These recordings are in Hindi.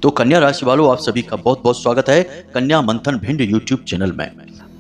तो कन्या राशि वालों, आप सभी का बहुत बहुत स्वागत है कन्या मंथन भिंड यूट्यूब चैनल में।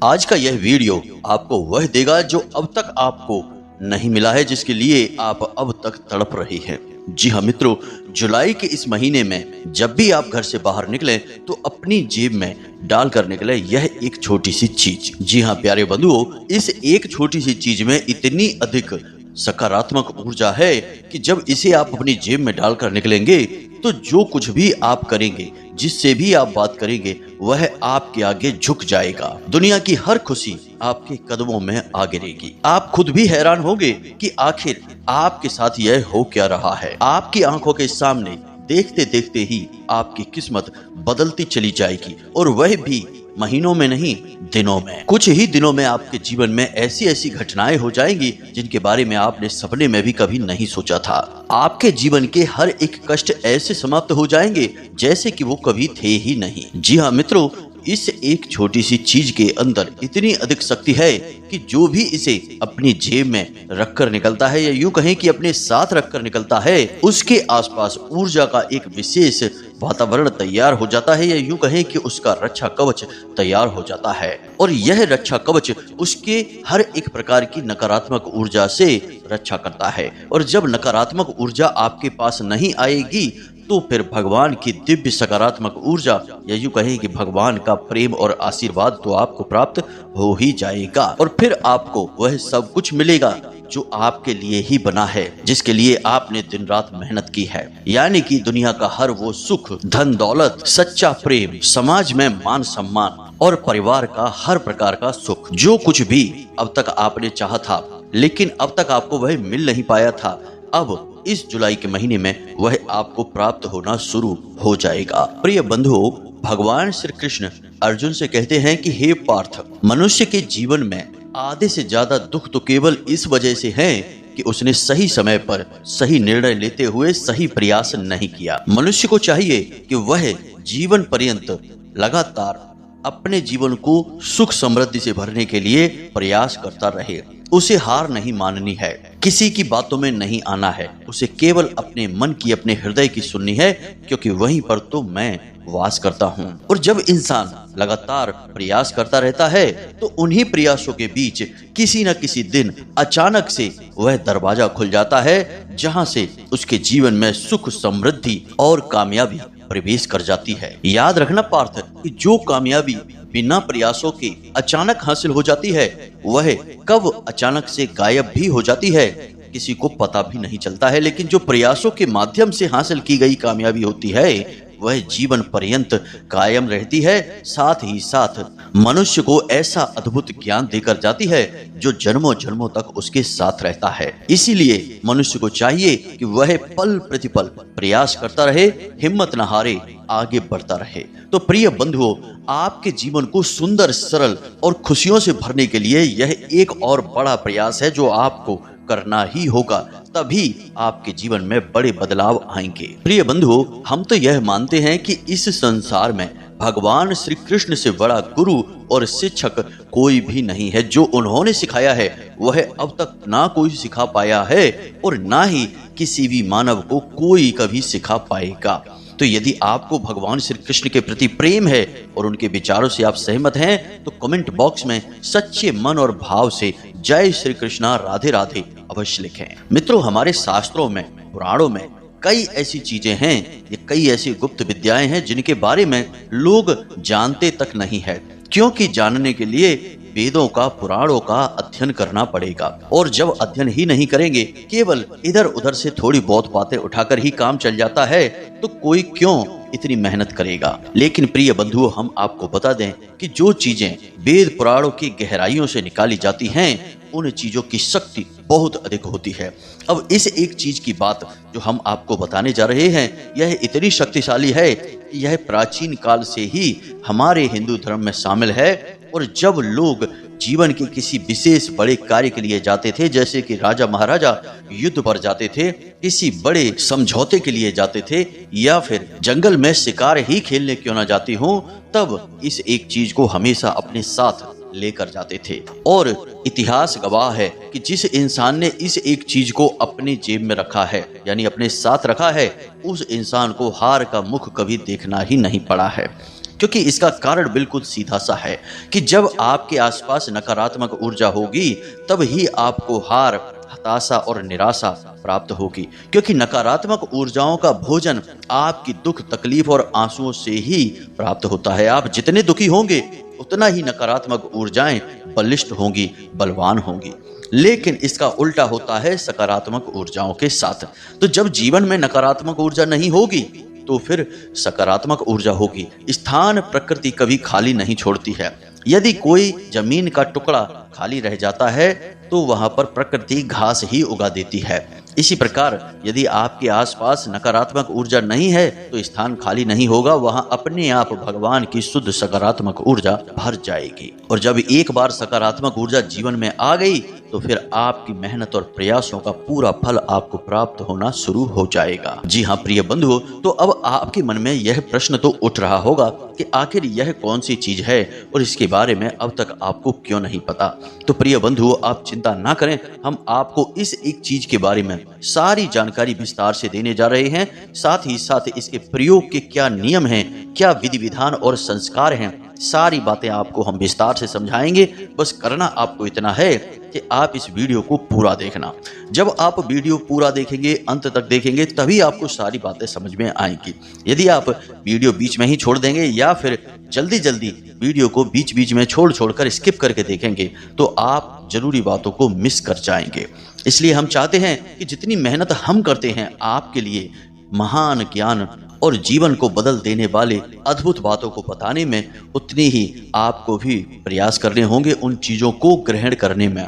आज का यह वीडियो आपको वह देगा जो अब तक आपको नहीं मिला है, जिसके लिए आप अब तक तड़प रही हैं। जी हाँ मित्रों, जुलाई के इस महीने में जब भी आप घर से बाहर निकलें तो अपनी जेब में डाल कर निकले यह एक छोटी सी चीज। जी हाँ प्यारे बंधुओं, इस एक छोटी सी चीज में इतनी अधिक सकारात्मक ऊर्जा है कि जब इसे आप अपनी जेब में डालकर निकलेंगे तो जो कुछ भी आप करेंगे, जिससे भी आप बात करेंगे, वह आपके आगे झुक जाएगा। दुनिया की हर खुशी आपके कदमों में आ गिरेगी। आप खुद भी हैरान होंगे कि आखिर आपके साथ यह हो क्या रहा है। आपकी आंखों के सामने देखते देखते ही आपकी किस्मत बदलती चली जाएगी, और वह भी महीनों में नहीं, दिनों में। कुछ ही दिनों में आपके जीवन में ऐसी ऐसी घटनाएं हो जाएंगी जिनके बारे में आपने सपने में भी कभी नहीं सोचा था। आपके जीवन के हर एक कष्ट ऐसे समाप्त हो जाएंगे जैसे कि वो कभी थे ही नहीं। जी हाँ मित्रों, इस एक छोटी सी चीज के अंदर इतनी अधिक शक्ति है कि जो भी इसे अपनी जेब में रखकर निकलता है, या यूं कहें कि अपने साथ रखकर निकलता है, उसके आसपास ऊर्जा का एक विशेष वातावरण तैयार हो जाता है, या यूं कहें कि उसका रक्षा कवच तैयार हो जाता है। और यह रक्षा कवच उसके हर एक प्रकार की नकारात्मक ऊर्जा से रक्षा करता है। और जब नकारात्मक ऊर्जा आपके पास नहीं आएगी तो फिर भगवान की दिव्य सकारात्मक ऊर्जा, या यूं कहें कि भगवान का प्रेम और आशीर्वाद तो आपको प्राप्त हो ही जाएगा। और फिर आपको वह सब कुछ मिलेगा जो आपके लिए ही बना है, जिसके लिए आपने दिन रात मेहनत की है। यानी कि दुनिया का हर वो सुख, धन दौलत, सच्चा प्रेम, समाज में मान सम्मान और परिवार का हर प्रकार का सुख, जो कुछ भी अब तक आपने चाहा था लेकिन अब तक आपको वह मिल नहीं पाया था, अब इस जुलाई के महीने में वह आपको प्राप्त होना शुरू हो जाएगा। प्रिय बंधुओं, भगवान श्री कृष्ण अर्जुन से कहते हैं कि हे पार्थ, मनुष्य के जीवन में आधे से ज्यादा दुख तो केवल इस वजह से है कि उसने सही समय पर सही निर्णय लेते हुए सही प्रयास नहीं किया। मनुष्य को चाहिए कि वह जीवन पर्यंत लगातार अपने जीवन को सुख समृद्धि से भरने के लिए प्रयास करता रहे। उसे हार नहीं माननी है, किसी की बातों में नहीं आना है, उसे केवल अपने मन की, अपने हृदय की सुननी है, क्योंकि वहीं पर तो मैं वास करता हूँ। और जब इंसान लगातार प्रयास करता रहता है तो उन्हीं प्रयासों के बीच किसी न किसी दिन अचानक से वह दरवाजा खुल जाता है जहाँ से उसके जीवन में सुख, समृद्धि और कामयाबी प्रवेश कर जाती है। याद रखना पार्थ कि जो कामयाबी बिना प्रयासों के अचानक हासिल हो जाती है, वह कब अचानक से गायब भी हो जाती है किसी को पता भी नहीं चलता है। लेकिन जो प्रयासों के माध्यम से हासिल की गई कामयाबी होती है, वह जीवन पर्यंत कायम रहती है। साथ ही साथ मनुष्य को ऐसा अद्भुत ज्ञान देकर जाती है जो जन्मों जन्मों तक उसके साथ रहता है। इसीलिए मनुष्य को चाहिए कि वह पल प्रतिपल प्रयास करता रहे, हिम्मत न हारे, आगे बढ़ता रहे। तो प्रिय बंधुओं, आपके जीवन को सुंदर, सरल और खुशियों से भरने के लिए यह एक और बड़ा प्रयास है जो आपको करना ही होगा, तभी आपके जीवन में बड़े बदलाव आएंगे। प्रिय बंधुओं, हम तो यह मानते हैं कि इस संसार में भगवान श्री कृष्ण से बड़ा गुरु और शिक्षक कोई भी नहीं है। जो उन्होंने सिखाया है वह अब तक ना कोई सिखा पाया है और ना ही किसी भी मानव को कोई कभी सिखा पाएगा। तो यदि आपको भगवान श्री कृष्ण के प्रति प्रेम है और उनके विचारों से आप सहमत हैं, तो कमेंट बॉक्स में सच्चे मन और भाव से जय श्री कृष्णा, राधे राधे अवश्य लिखें। मित्रों, हमारे शास्त्रों में, पुराणों में कई ऐसी चीजें हैं, ये कई ऐसी गुप्त विद्याएं हैं जिनके बारे में लोग जानते तक नहीं है, क्योंकि जानने के लिए वेदों का, पुराणों का अध्ययन करना पड़ेगा। और जब अध्ययन ही नहीं करेंगे, केवल इधर उधर से थोड़ी बहुत बातें उठाकर ही काम चल जाता है, तो कोई क्यों इतनी मेहनत करेगा। लेकिन प्रिय बंधुओं, हम आपको बता दें कि जो चीजें वेद पुराणों की गहराइयों से निकाली जाती हैं, उन चीजों की शक्ति बहुत अधिक होती है। अब इस एक चीज की बात जो हम आपको बताने जा रहे हैं, यह इतनी शक्तिशाली है, यह प्राचीन काल से ही हमारे हिंदू धर्म में शामिल है। और जब लोग जीवन के किसी विशेष बड़े कार्य के लिए जाते थे, जैसे कि राजा महाराजा युद्ध पर जाते थे, किसी बड़े समझौते के लिए जाते थे, या फिर जंगल में शिकार ही खेलने क्यों ना जाती हो, तब इस एक चीज को हमेशा अपने साथ लेकर जाते थे। और इतिहास गवाह है कि जिस इंसान ने इस एक चीज को अपनी जेब में रखा है, यानी अपने साथ रखा है, उस इंसान को हार का मुख कभी देखना ही नहीं पड़ा है। क्योंकि इसका कारण बिल्कुल सीधा सा है कि जब आपके आसपास नकारात्मक ऊर्जा होगी तब ही आपको हार, हताशा और निराशा प्राप्त होगी। क्योंकि नकारात्मक ऊर्जाओं का भोजन आपकी दुख, तकलीफ और आंसुओं से ही प्राप्त होता है। आप जितने दुखी होंगे उतना ही नकारात्मक ऊर्जाएं बलिष्ठ होंगी, बलवान होंगी। लेकिन इसका उल्टा होता है सकारात्मक ऊर्जाओं के साथ। तो जब जीवन में नकारात्मक ऊर्जा नहीं होगी तो फिर सकारात्मक ऊर्जा होगी। स्थान प्रकृति कभी खाली नहीं छोड़ती है। यदि कोई जमीन का टुकड़ा खाली रह जाता है तो वहां पर प्रकृति घास ही उगा देती है। इसी प्रकार यदि आपके आसपास नकारात्मक ऊर्जा नहीं है तो स्थान खाली नहीं होगा, वहां अपने आप भगवान की शुद्ध सकारात्मक ऊर्जा भर जाएगी। और जब एक बार सकारात्मक ऊर्जा जीवन में आ गई तो फिर आपकी मेहनत और प्रयासों का पूरा फल आपको प्राप्त होना शुरू हो जाएगा। जी हाँ प्रिय बंधुओं, तो अब आपके मन में यह प्रश्न तो उठ रहा होगा कि आखिर यह कौन सी चीज है और इसके बारे में अब तक आपको क्यों नहीं पता। तो प्रिय बंधुओं, आप चिंता ना करें, हम आपको इस एक चीज के बारे में सारी जानकारी विस्तार से देने जा रहे हैं। साथ ही साथ इसके प्रयोग के क्या नियम हैं, क्या विधि विधान और संस्कार हैं, सारी बातें आपको हम विस्तार से समझाएंगे। बस करना आपको इतना है कि आप इस वीडियो को पूरा देखना। जब आप वीडियो पूरा देखेंगे, अंत तक देखेंगे, तभी आपको सारी बातें समझ में आएंगी। यदि आप वीडियो बीच में ही छोड़ देंगे या फिर जल्दी जल्दी वीडियो को बीच बीच में छोड़ कर स्किप करके देखेंगे तो आप जरूरी बातों को मिस कर जाएंगे। इसलिए हम चाहते हैं कि जितनी मेहनत हम करते हैं आपके लिए महान ज्ञान और जीवन को बदल देने वाले अद्भुत बातों को बताने में, उतनी ही आपको भी प्रयास करने होंगे उन चीजों को ग्रहण करने में।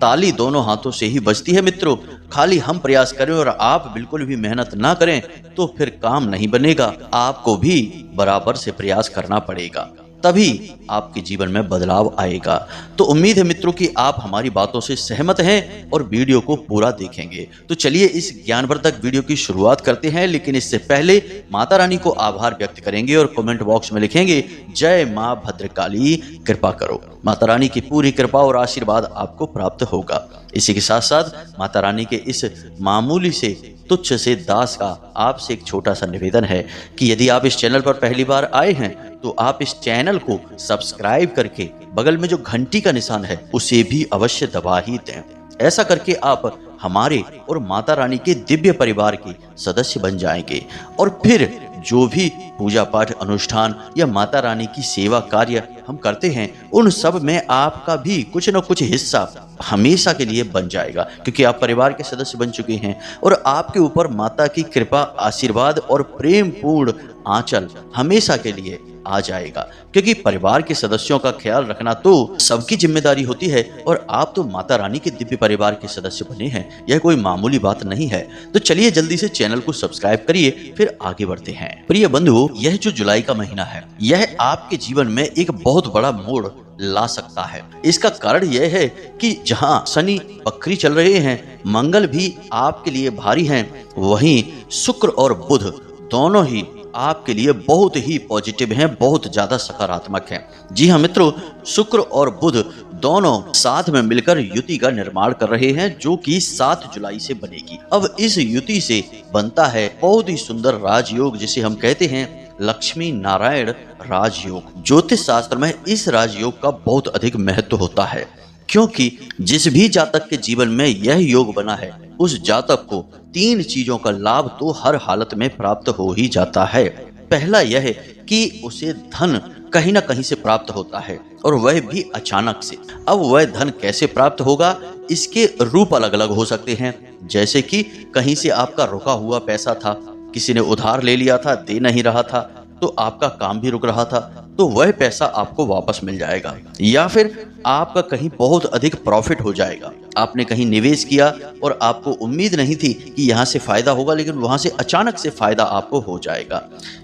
ताली दोनों हाथों से ही बजती है मित्रों। खाली हम प्रयास करें और आप बिल्कुल भी मेहनत ना करें तो फिर काम नहीं बनेगा। आपको भी बराबर से प्रयास करना पड़ेगा, तभी आपके जीवन में बदलाव आएगा। तो उम्मीद है मित्रों कि आप हमारी बातों से सहमत हैं और वीडियो को पूरा देखेंगे। तो चलिए इस ज्ञानवर्धक वीडियो की शुरुआत करते हैं। लेकिन इससे पहले माता रानी को आभार व्यक्त करेंगे और कमेंट बॉक्स में लिखेंगे जय मां भद्रकाली, कृपा करो। माता रानी की पूरी कृपा और आशीर्वाद आपको प्राप्त होगा। इसी के साथ साथ माता रानी के इस मामूली से तुच्छ से दास का आपसे एक छोटा सा निवेदन है कि यदि आप इस चैनल पर पहली बार आए हैं तो आप इस चैनल को सब्सक्राइब करके बगल में जो घंटी का निशान है उसे भी अवश्य दबा ही दें। ऐसा करके आप हमारे और माता रानी के दिव्य परिवार के सदस्य बन जाएंगे और फिर जो भी पूजा पाठ अनुष्ठान या माता रानी की सेवा कार्य हम करते हैं उन सब में आपका भी कुछ न कुछ हिस्सा हमेशा के लिए बन जाएगा। क्योंकि आप परिवार के सदस्य बन चुके हैं और आपके ऊपर माता की कृपा, आशीर्वाद और प्रेम पूर्ण आंचल हमेशा के लिए आ जाएगा। क्योंकि परिवार के सदस्यों का ख्याल रखना तो सबकी जिम्मेदारी होती है और आप तो माता रानी के दिव्य परिवार के सदस्य बने हैं, यह कोई मामूली बात नहीं है। तो चलिए जल्दी से चैनल को सब्सक्राइब करिए, फिर आगे बढ़ते हैं। प्रिय बंधुओं, यह जो जुलाई का महीना है यह आपके जीवन में एक बहुत बड़ा मोड़ ला सकता है। इसका कारण यह है कि जहां शनि वक्री चल रहे हैं, मंगल भी आपके लिए भारी हैं, वहीं शुक्र और बुध दोनों ही आपके लिए बहुत ही पॉजिटिव हैं, बहुत ज्यादा सकारात्मक हैं। जी हाँ मित्रों, शुक्र और बुध दोनों साथ में मिलकर युति का निर्माण कर रहे हैं जो कि 7 जुलाई से बनेगी। अब इस युति से बनता है बहुत ही सुंदर राजयोग जिसे हम कहते हैं लक्ष्मी नारायण राजयोग। ज्योतिष शास्त्र में इस राजयोग का बहुत अधिक महत्व होता है क्योंकि जिस भी जातक के जीवन में यह योग बना है उस जातक को 3 चीजों का लाभ तो हर हालत में प्राप्त हो ही जाता है। पहला यह है कि उसे धन कहीं ना कहीं से प्राप्त होता है और वह भी अचानक से। अब वह धन कैसे प्राप्त होगा, इसके रूप अलग अलग हो सकते हैं। जैसे कि कहीं से आपका रुका हुआ पैसा था, किसी ने उधार ले लिया था, दे नहीं रहा था, तो आपका काम भी रुक रहा था, तो वह पैसा आपको वापस मिल जाएगा। या फिर आपका कहीं बहुत अधिक प्रॉफिट हो जाएगा। आपने कहीं निवेश किया और आपको उम्मीद नहीं थी कि यहाँ से फायदा होगा, लेकिन वहां से अचानक से फायदा आपको हो जाएगा।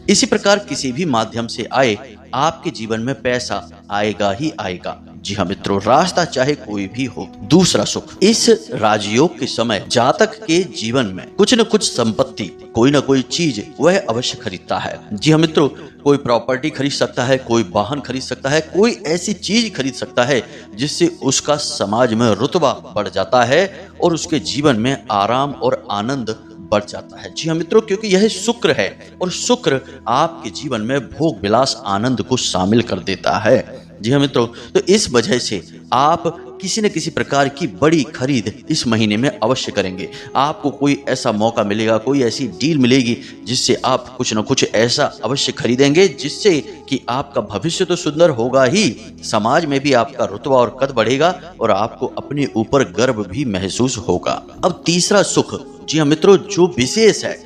इसी प्रकार किसी भी माध्यम से आए आपके जीवन में पैसा आएगा ही आएगा। जी हाँ मित्रों, रास्ता चाहे कोई भी हो। दूसरा सुख, इस राजयोग के समय जातक के जीवन में कुछ न कुछ संपत्ति, कोई न कोई चीज वह अवश्य खरीदता है। जी हाँ मित्रों, कोई प्रॉपर्टी खरीद सकता है, कोई वाहन खरीद सकता है, कोई ऐसी चीज खरीद सकता है जिससे उसका समाज में रुतबा बढ़ जाता है और उसके जीवन में आराम और आनंद बढ़ जाता है। जी हाँ मित्रों, क्योंकि यह शुक्र है और शुक्र आपके जीवन में भोग विलास आनंद को शामिल कर देता है। जी हाँ मित्रों, तो इस वजह से आप किसी न किसी प्रकार की बड़ी खरीद इस महीने में अवश्य करेंगे। आपको कोई ऐसा मौका मिलेगा, कोई ऐसी डील मिलेगी जिससे आप कुछ न कुछ ऐसा अवश्य खरीदेंगे जिससे कि आपका भविष्य तो सुंदर होगा ही, समाज में भी आपका रुतबा और कद बढ़ेगा और आपको अपने ऊपर गर्व भी महसूस होगा। अब तीसरा सुख, जी हाँ मित्रों, जो विशेष है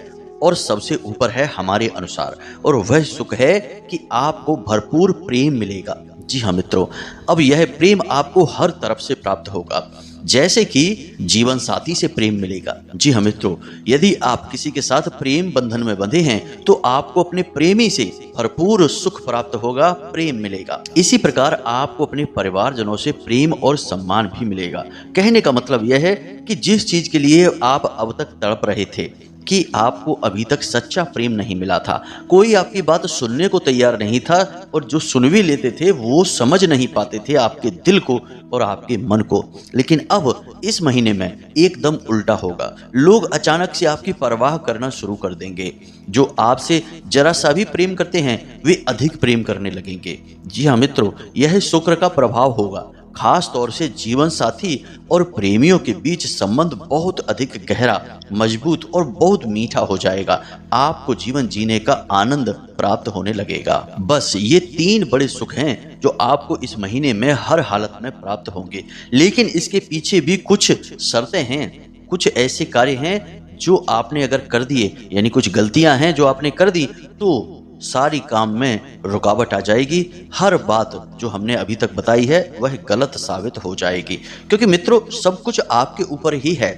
और सबसे ऊपर है हमारे अनुसार, और वह सुख है कि आपको भरपूर प्रेम मिलेगा। जी हाँ मित्रों, अब यह प्रेम आपको हर तरफ से प्राप्त होगा, जैसे कि जीवन साथी से प्रेम मिलेगा। जी हाँ मित्रों, यदि आप किसी के साथ प्रेम बंधन में बंधे हैं तो आपको अपने प्रेमी से भरपूर सुख प्राप्त होगा, प्रेम मिलेगा। इसी प्रकार आपको अपने परिवारजनों से प्रेम और सम्मान भी मिलेगा। कहने का मतलब यह है कि जिस चीज के लिए आप अब तक तड़प रहे थे कि आपको अभी तक सच्चा प्रेम नहीं मिला था, कोई आपकी बात सुनने को तैयार नहीं था और जो सुन भी लेते थे वो समझ नहीं पाते थे आपके दिल को और आपके मन को, लेकिन अब इस महीने में एकदम उल्टा होगा। लोग अचानक से आपकी परवाह करना शुरू कर देंगे। जो आपसे जरा सा भी प्रेम करते हैं वे अधिक प्रेम करने लगेंगे। जी हाँ मित्रों, यह शुक्र का प्रभाव होगा। खास तौर से जीवन साथी और प्रेमियों के बीच संबंध बहुत अधिक गहरा, मजबूत और बहुत मीठा हो जाएगा। आपको जीवन जीने का आनंद प्राप्त होने लगेगा। बस ये 3 बड़े सुख हैं जो आपको इस महीने में हर हालत में प्राप्त होंगे, लेकिन इसके पीछे भी कुछ शर्तें हैं, कुछ ऐसे कार्य हैं जो आपने अगर कर दिए, यानी कुछ गलतियां हैं जो आपने कर दी तो सारी काम में रुकावट आ जाएगी। हर बात जो हमने अभी तक बताई है वह गलत साबित हो जाएगी, क्योंकि मित्रों सब कुछ आपके ऊपर ही है।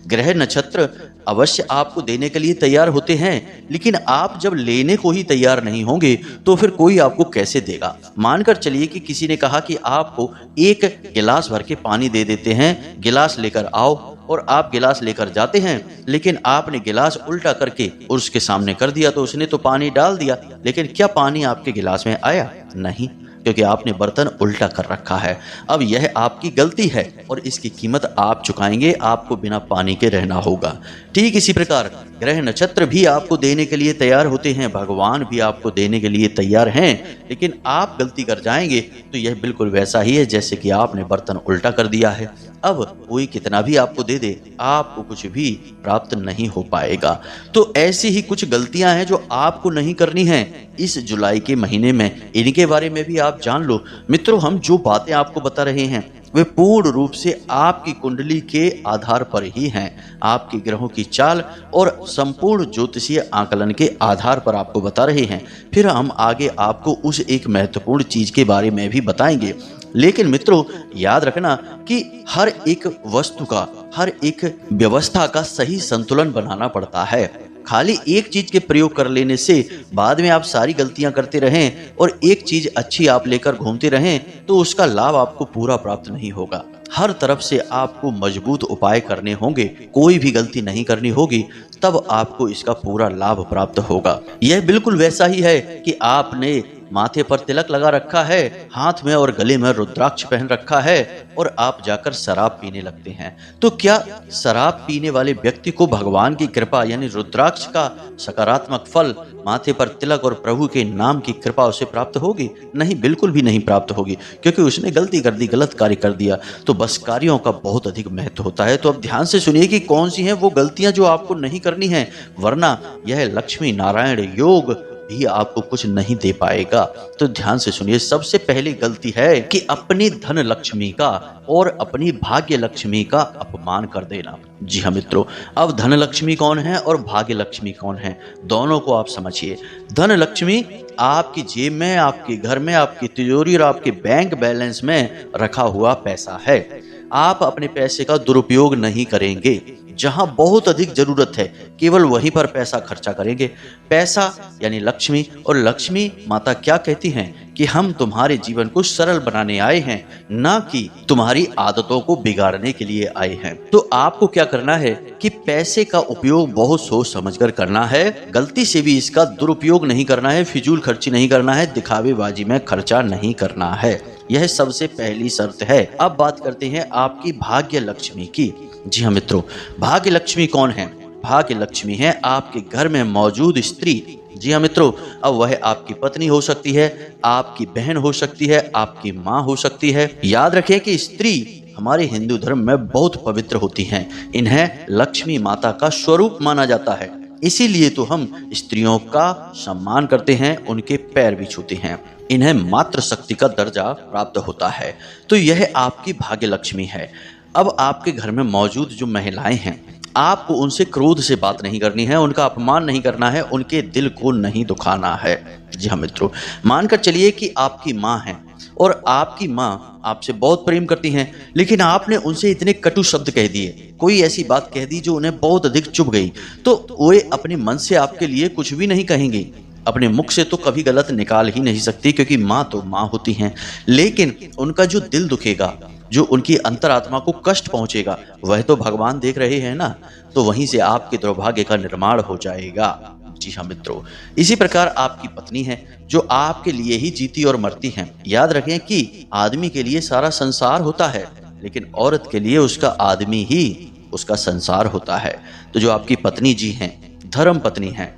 ग्रह नक्षत्र अवश्य आपको देने के लिए तैयार होते हैं, लेकिन आप जब लेने को ही तैयार नहीं होंगे तो फिर कोई आपको कैसे देगा। मानकर चलिए कि किसी ने कहा कि आपको 1 गिलास भर के पानी दे देते हैं, गिलास लेकर आओ, और आप गिलास लेकर जाते हैं, लेकिन आपने गिलास उल्टा करके उसके सामने कर दिया तो उसने तो पानी डाल दिया, लेकिन क्या पानी आपके गिलास में आया? नहीं, क्योंकि आपने बर्तन उल्टा कर रखा है। अब यह आपकी गलती है और इसकी कीमत आप चुकाएंगे, आपको बिना पानी के रहना होगा। ठीक इसी प्रकार ग्रह नक्षत्र भी आपको देने के लिए तैयार होते हैं, भगवान भी आपको देने के लिए तैयार हैं, लेकिन आप गलती कर जाएंगे तो यह बिल्कुल वैसा ही है जैसे कि आपने बर्तन उल्टा कर दिया है। अब कोई कितना भी आपको दे दे, आपको कुछ भी प्राप्त नहीं हो पाएगा। तो ऐसी ही कुछ गलतियां हैं जो आपको नहीं करनी है इस जुलाई के महीने में, इनके बारे में भी आप जान लो। मित्रों, हम जो बातें आपको बता रहे हैं वे पूर्ण रूप से आपकी कुंडली के आधार पर ही हैं, आपके ग्रहों की चाल और संपूर्ण ज्योतिषीय आकलन के आधार पर आपको बता रहे हैं। फिर हम आगे आपको उस एक महत्वपूर्ण चीज के बारे में भी बताएंगे। लेकिन मित्रों, याद रखना कि हर एक वस्तु का, हर एक व्यवस्था का सही संतुलन बनाना पड़ता है। खाली एक चीज के प्रयोग कर लेने से बाद में आप सारी गलतियां करते रहें और एक चीज अच्छी आप लेकर घूमते रहें तो उसका लाभ आपको पूरा प्राप्त नहीं होगा। हर तरफ से आपको मजबूत उपाय करने होंगे, कोई भी गलती नहीं करनी होगी, तब आपको इसका पूरा लाभ प्राप्त होगा। यह बिल्कुल वैसा ही है कि आपने माथे पर तिलक लगा रखा है, हाथ में और गले में रुद्राक्ष पहन रखा है और आप जाकर शराब पीने लगते हैं, तो क्या शराब पीने वाले व्यक्ति को भगवान की कृपा यानी रुद्राक्ष का सकारात्मक फल, माथे पर तिलक और प्रभु के नाम की कृपा उसे प्राप्त होगी? नहीं, बिल्कुल भी नहीं प्राप्त होगी, क्योंकि उसने गलती कर दी, गलत कार्य कर दिया। तो बस कार्यों का बहुत अधिक महत्व होता है। तो अब ध्यान से सुनिए कि कौन सी हैं वो गलतियां जो आपको नहीं करनी है, वरना यह लक्ष्मी नारायण योग भी आपको कुछ नहीं दे पाएगा। तो ध्यान से सुनिए, सबसे पहली गलती है कि अपनी धन लक्ष्मी का और अपनी भाग्य लक्ष्मी का अपमान कर देना। जी हाँ मित्रों, अब धन लक्ष्मी कौन है और भाग्य लक्ष्मी कौन है, दोनों को आप समझिए। धन लक्ष्मी आपकी जेब में, आपके घर में, आपकी तिजोरी और आपके बैंक बैलेंस में रखा हुआ पैसा है। आप अपने पैसे का दुरुपयोग नहीं करेंगे, जहां बहुत अधिक जरूरत है केवल वहीं पर पैसा खर्चा करेंगे। पैसा यानी लक्ष्मी, और लक्ष्मी माता क्या कहती हैं कि हम तुम्हारे जीवन को सरल बनाने आए हैं, ना कि तुम्हारी आदतों को बिगाड़ने के लिए आए हैं। तो आपको क्या करना है कि पैसे का उपयोग बहुत सोच समझकर करना है, गलती से भी इसका दुरुपयोग नहीं करना है, फिजूल खर्ची नहीं करना है, दिखावेबाजी में खर्चा नहीं करना है। यह सबसे पहली शर्त है। अब बात करते हैं आपकी भाग्य लक्ष्मी की। जी हाँ मित्रों, भाग्य लक्ष्मी कौन है? भाग्य लक्ष्मी है आपके घर में मौजूद स्त्री। जी हाँ मित्रों, अब वह आपकी पत्नी हो सकती है, आपकी बहन हो सकती है, आपकी माँ हो सकती है। याद रखें कि स्त्री हमारे हिंदू धर्म में बहुत पवित्र होती हैं। इन्हें लक्ष्मी माता का स्वरूप माना जाता है, इसीलिए तो हम स्त्रियों का सम्मान करते हैं, उनके पैर भी छूते हैं। इन्हें मातृ शक्ति का दर्जा प्राप्त होता है। तो यह आपकी भाग्य लक्ष्मी है। अब आपके घर में मौजूद जो महिलाएं हैं, आपको उनसे क्रोध से बात नहीं करनी है, उनका अपमान नहीं करना है, उनके दिल को नहीं दुखाना है। जी हाँ मित्रों, मानकर चलिए कि आपकी माँ है और आपकी माँ आपसे बहुत प्रेम करती हैं, लेकिन आपने उनसे इतने कटु शब्द कह दिए, कोई ऐसी बात कह दी जो उन्हें बहुत अधिक चुभ गई, तो वे अपने मन से आपके लिए कुछ भी नहीं कहेंगे, अपने मुख से तो कभी गलत निकाल ही नहीं सकती, क्योंकि माँ तो माँ होती हैं। लेकिन उनका जो दिल दुखेगा, जो उनकी अंतरात्मा को कष्ट पहुंचेगा, वह तो भगवान देख रहे हैं ना। तो वहीं से आपके दुर्भाग्य का निर्माण हो जाएगा। जी हाँ मित्रों, इसी प्रकार आपकी पत्नी है जो आपके लिए ही जीती और मरती हैं। याद रखें कि आदमी के लिए सारा संसार होता है, लेकिन औरत के लिए उसका आदमी ही उसका संसार होता है। तो जो आपकी पत्नी जी हैं, धर्म पत्नी हैं,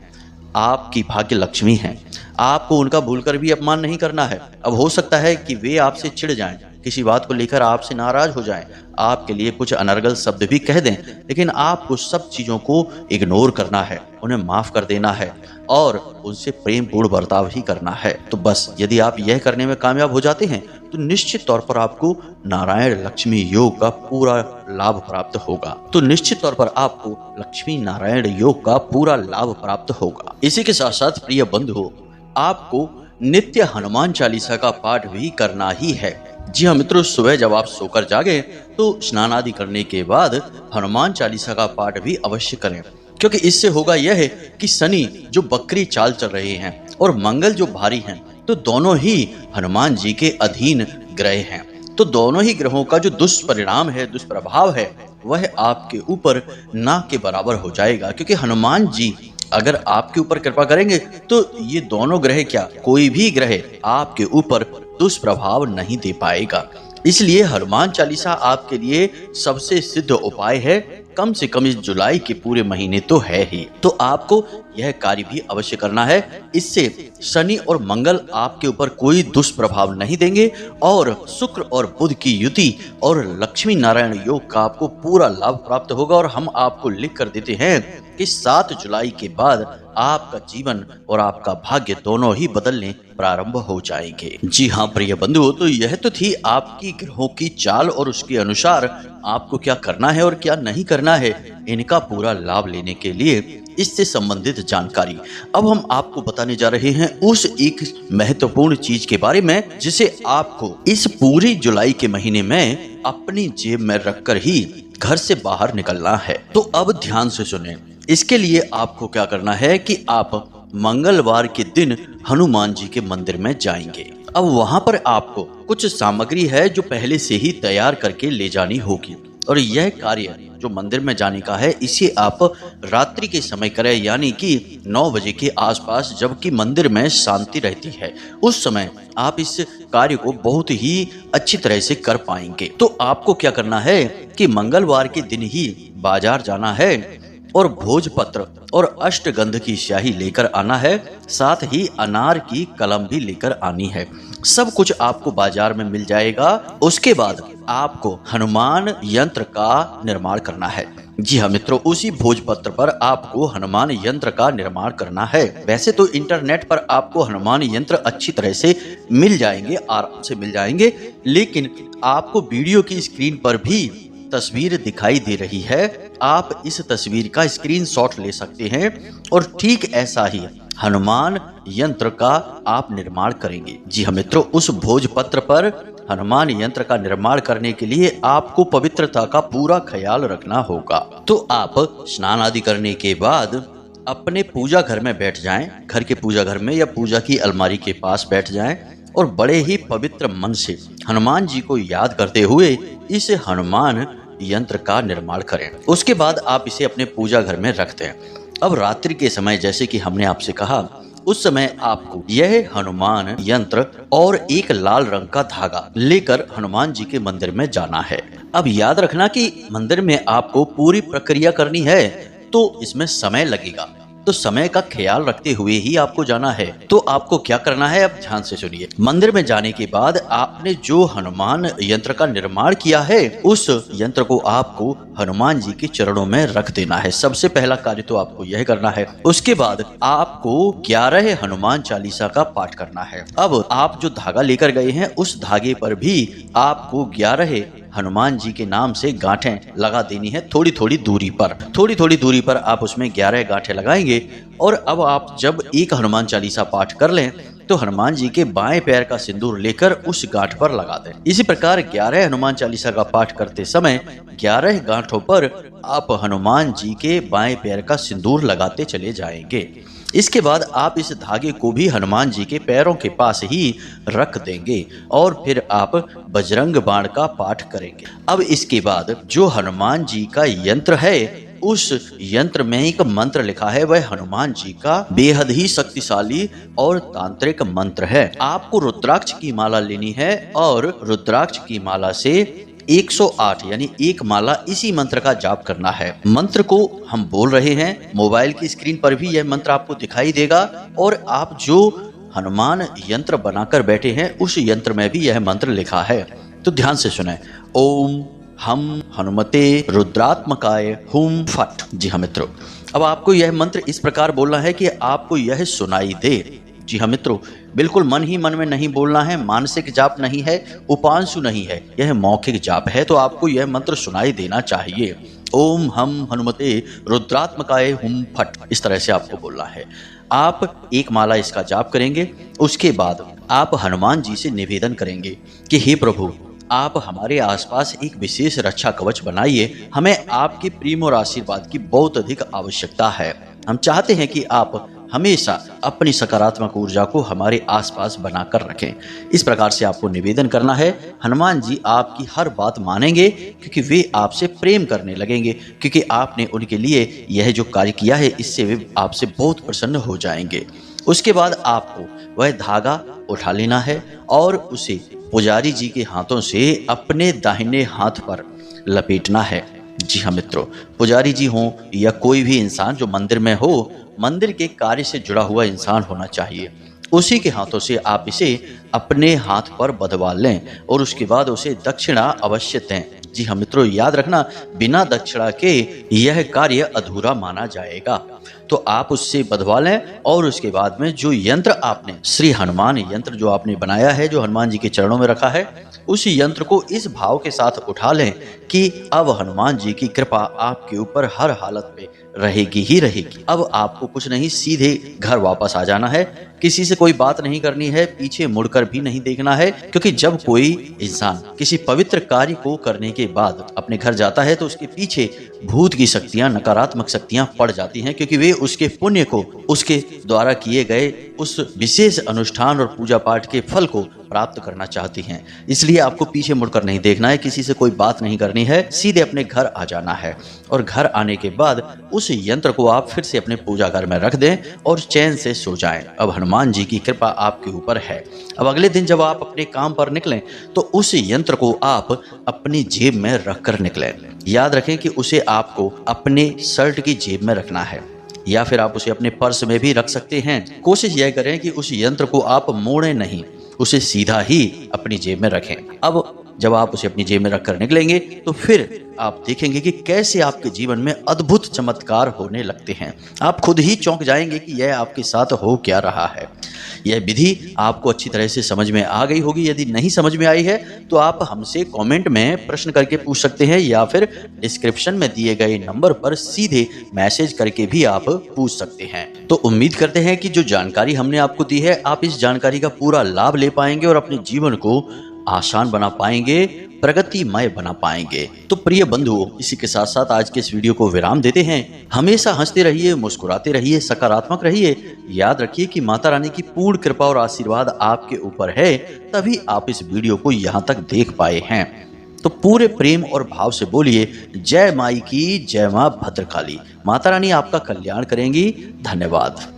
आपकी भाग्य लक्ष्मी हैं, आपको उनका भूलकर भी अपमान नहीं करना है। अब हो सकता है कि वे आपसे चिढ़ जाएं, किसी बात को लेकर आपसे नाराज हो जाएं, आपके लिए कुछ अनर्गल शब्द भी कह दें, लेकिन आपको सब चीज़ों को इग्नोर करना है, उन्हें माफ़ कर देना है और उनसे प्रेम पूर्ण बर्ताव ही करना है। तो बस यदि आप यह करने में कामयाब हो जाते हैं तो निश्चित तौर पर आपको नारायण लक्ष्मी योग का पूरा लाभ प्राप्त होगा। तो निश्चित तौर पर आपको लक्ष्मी नारायण योग का पूरा लाभ प्राप्त होगा। इसी के साथ साथ प्रिय बंधुओं, आपको नित्य हनुमान चालीसा का पाठ भी करना ही है। जी हाँ मित्रों, सुबह जब आप सोकर जागे तो स्नान आदि करने के बाद हनुमान चालीसा का पाठ भी अवश्य करें, क्योंकि इससे होगा यह है कि शनि जो बकरी चाल चल रहे हैं और मंगल जो भारी हैं, तो दोनों ही हनुमान जी के अधीन ग्रह हैं। तो दोनों ही ग्रहों का जो दुष्परिणाम है, दुष्प्रभाव है, वह आपके ऊपर ना के बराबर हो जाएगा। क्योंकि हनुमान जी अगर आपके ऊपर कृपा करेंगे तो ये दोनों ग्रह क्या, कोई भी ग्रह आपके ऊपर दुष्प्रभाव नहीं दे पाएगा। इसलिए हनुमान चालीसा आपके लिए सबसे सिद्ध उपाय है। कम से कम इस जुलाई के पूरे महीने तो है ही, तो आपको यह कार्य भी अवश्य करना है। इससे शनि और मंगल आपके ऊपर कोई दुष्प्रभाव नहीं देंगे और शुक्र और बुध की युति और लक्ष्मी नारायण योग का आपको पूरा लाभ प्राप्त होगा। और हम आपको लिख कर देते हैं कि 7 जुलाई के बाद आपका जीवन और आपका भाग्य दोनों ही बदलने प्रारंभ हो जाएंगे। जी हाँ प्रिय बंधुओं, तो यह तो थी आपकी ग्रहों की चाल और उसके अनुसार आपको क्या करना है और क्या नहीं करना है, इनका पूरा लाभ लेने के लिए इससे संबंधित जानकारी। अब हम आपको बताने जा रहे हैं उस एक महत्वपूर्ण चीज के बारे में जिसे आपको इस पूरी जुलाई के महीने में अपनी जेब में रखकर ही घर से बाहर निकलना है। तो अब ध्यान से सुनें। इसके लिए आपको क्या करना है कि आप मंगलवार के दिन हनुमान जी के मंदिर में जाएंगे। अब वहां पर आपको कुछ सामग्री है जो पहले से ही तैयार करके ले जानी होगी, और यह कार्य जो मंदिर में जाने का है इसे आप रात्रि के समय करें, यानी कि 9 बजे के आसपास, जबकि मंदिर में शांति रहती है। उस समय आप इस कार्य को बहुत ही अच्छी तरह से कर पाएंगे। तो आपको क्या करना है कि मंगलवार के दिन ही बाजार जाना है और भोजपत्र और अष्टगंध की स्याही लेकर आना है, साथ ही अनार की कलम भी लेकर आनी है। सब कुछ आपको बाजार में मिल जाएगा। उसके बाद आपको हनुमान यंत्र का निर्माण करना है। जी हाँ मित्रों, उसी भोजपत्र पर आपको हनुमान यंत्र का निर्माण करना है। वैसे तो इंटरनेट पर आपको हनुमान यंत्र अच्छी तरह से मिल जाएंगे, आराम से मिल जाएंगे, लेकिन आपको वीडियो की स्क्रीन पर भी तस्वीर दिखाई दे रही है। आप इस तस्वीर का स्क्रीनशॉट ले सकते हैं और ठीक ऐसा ही हनुमान यंत्र का आप निर्माण करेंगे। जी हाँ मित्रों, उस भोजपत्र पर हनुमान यंत्र का निर्माण करने के लिए आपको पवित्रता का पूरा ख्याल रखना होगा। तो आप स्नान आदि करने के बाद अपने पूजा घर में बैठ जाएं, घर के पूजा घर में या पूजा की अलमारी के पास बैठ जाएं और बड़े ही पवित्र मन से हनुमान जी को याद करते हुए इस हनुमान यंत्र का निर्माण करें। उसके बाद आप इसे अपने पूजा घर में रख दें। अब रात्रि के समय, जैसे कि हमने आपसे कहा, उस समय आपको यह हनुमान यंत्र और एक लाल रंग का धागा लेकर हनुमान जी के मंदिर में जाना है। अब याद रखना कि मंदिर में आपको पूरी प्रक्रिया करनी है, तो इसमें समय लगेगा, तो समय का ख्याल रखते हुए ही आपको जाना है। तो आपको क्या करना है, अब ध्यान से सुनिए। मंदिर में जाने के बाद आपने जो हनुमान यंत्र का निर्माण किया है, उस यंत्र को आपको हनुमान जी के चरणों में रख देना है। सबसे पहला कार्य तो आपको यह करना है। उसके बाद आपको 11 हनुमान चालीसा का पाठ करना है। अब आप जो धागा लेकर गए हैं, उस धागे पर भी आपको 11 हनुमान जी के नाम से गांठें लगा देनी है। थोड़ी थोड़ी दूरी पर आप उसमें 11 गांठें लगाएंगे। और अब आप जब एक हनुमान चालीसा पाठ कर लें, तो हनुमान जी के बाएं पैर का सिंदूर लेकर उस गांठ पर लगा दें। इसी प्रकार 11 हनुमान चालीसा का पाठ करते समय 11 गांठों पर आप हनुमान जी के बाएं पैर का सिंदूर लगाते चले जाएंगे। इसके बाद आप इस धागे को भी हनुमान जी के पैरों के पास ही रख देंगे और फिर आप बजरंग बाण का पाठ करेंगे। अब इसके बाद जो हनुमान जी का यंत्र है, उस यंत्र में एक मंत्र लिखा है, वह हनुमान जी का बेहद ही शक्तिशाली और तांत्रिक मंत्र है। आपको रुद्राक्ष की माला लेनी है और रुद्राक्ष की माला से 108 यानी एक माला इसी मंत्र का जाप करना है। मंत्र को हम बोल रहे हैं, मोबाइल की स्क्रीन पर भी यह मंत्र आपको दिखाई देगा और आप जो हनुमान यंत्र बनाकर बैठे हैं, उस यंत्र में भी यह मंत्र लिखा है। तो ध्यान से सुने। ओम हम हनुमते रुद्रात्मकाय हुम फट। जी हाँ मित्रों, अब आपको यह मंत्र इस प्रकार बोलना है कि आपको यह सुनाई दे। जी हाँ मित्रों, बिल्कुल मन ही मन में नहीं बोलना है, मानसिक जाप नहीं है, उपांशु नहीं है, यह मौखिक जाप है। तो आपको यह मंत्र सुनाई देना चाहिए। ओम हम हनुमते रुद्रात्मकाय हुम फट, इस तरह से आपको बोलना है। आप एक माला इसका जाप करेंगे। उसके बाद आप हनुमान जी से निवेदन करेंगे कि हे प्रभु, आप हमारे आसपास एक विशेष रक्षा कवच बनाइए। हमें आपके प्रेम और आशीर्वाद की बहुत अधिक आवश्यकता है। हम चाहते हैं कि आप हमेशा अपनी सकारात्मक ऊर्जा को हमारे आसपास बनाकर रखें। इस प्रकार से आपको निवेदन करना है। हनुमान जी आपकी हर बात मानेंगे, क्योंकि वे आपसे प्रेम करने लगेंगे, क्योंकि आपने उनके लिए यह जो कार्य किया है, इससे वे आपसे बहुत प्रसन्न हो जाएंगे। उसके बाद आपको वह धागा उठा लेना है और उसे पुजारी जी के हाथों से अपने दाहिने हाथ पर लपेटना है। जी हाँ मित्रों, पुजारी जी हों या कोई भी इंसान जो मंदिर में हो, मंदिर के कार्य से जुड़ा हुआ इंसान होना चाहिए, उसी के हाथों से आप इसे अपने हाथ पर बंधवा लें और उसके बाद उसे दक्षिणा अवश्य दें। जी हाँ मित्रों, याद रखना, बिना दक्षिणा के यह कार्य अधूरा माना जाएगा। तो आप उससे बंधवा लें और उसके बाद में जो यंत्र आपने, श्री हनुमान यंत्र जो आपने बनाया है, जो हनुमान जी के चरणों में रखा है, उस यंत्र को इस भाव के साथ उठा लें कि अब हनुमान जी की कृपा आपके ऊपर हर हालत में रहेगी ही रहेगी। अब आपको कुछ नहीं, सीधे घर वापस आ जाना है। किसी से कोई बात नहीं करनी है, पीछे मुड़कर भी नहीं देखना है, क्योंकि जब कोई इंसान किसी पवित्र कार्य को करने के बाद अपने घर जाता है, तो उसके पीछे भूत की शक्तियां, नकारात्मक शक्तियां पड़ जाती हैं, क्योंकि वे उसके पुण्य को, उसके द्वारा किए गए उस विशेष अनुष्ठान और पूजा पाठ के फल को प्राप्त करना चाहती हैं। इसलिए आपको पीछे मुड़कर नहीं देखना है, किसी से कोई बात नहीं करनी है, सीधे अपने घर आ जाना है। और घर आने के बाद उस यंत्र को आप फिर से अपने पूजा घर में रख दें और चैन से सो जाएं। अब हनुमान जी की कृपा आपके ऊपर है। अब अगले दिन जब आप अपने काम पर निकलें, तो उस यंत्र को आप अपनी जेब में रखकर निकलें। याद रखें कि उसे आपको अपने शर्ट की जेब में रखना है, या फिर आप उसे अपने पर्स में भी रख सकते हैं। कोशिश यह करें कि उस यंत्र को आप मोड़ें नहीं, उसे सीधा ही अपनी जेब में रखें। अब जब आप उसे अपनी जेब में रखकर निकलेंगे, तो फिर आप देखेंगे कि कैसे आपके जीवन में अद्भुत चमत्कार होने लगते हैं। आप खुद ही चौंक जाएंगे कि यह आपके साथ हो क्या रहा है। यह विधि आपको अच्छी तरह से समझ में आ गई होगी। यदि नहीं समझ में आई है, तो आप हमसे कमेंट में प्रश्न करके पूछ सकते हैं, या फिर डिस्क्रिप्शन में दिए गए नंबर पर सीधे मैसेज करके भी आप पूछ सकते हैं। तो उम्मीद करते हैं कि जो जानकारी हमने आपको दी है, आप इस जानकारी का पूरा लाभ ले पाएंगे और अपने जीवन को आसान बना पाएंगे, प्रगतिमय बना पाएंगे। तो प्रिय बंधुओं, इसी के साथ साथ आज के इस वीडियो को विराम देते हैं। हमेशा हंसते रहिए, मुस्कुराते रहिए, सकारात्मक रहिए। याद रखिए कि माता रानी की पूर्ण कृपा और आशीर्वाद आपके ऊपर है, तभी आप इस वीडियो को यहाँ तक देख पाए हैं। तो पूरे प्रेम और भाव से बोलिए, जय माई की, जय मां भद्रकाली। माता रानी आपका कल्याण करेंगी। धन्यवाद।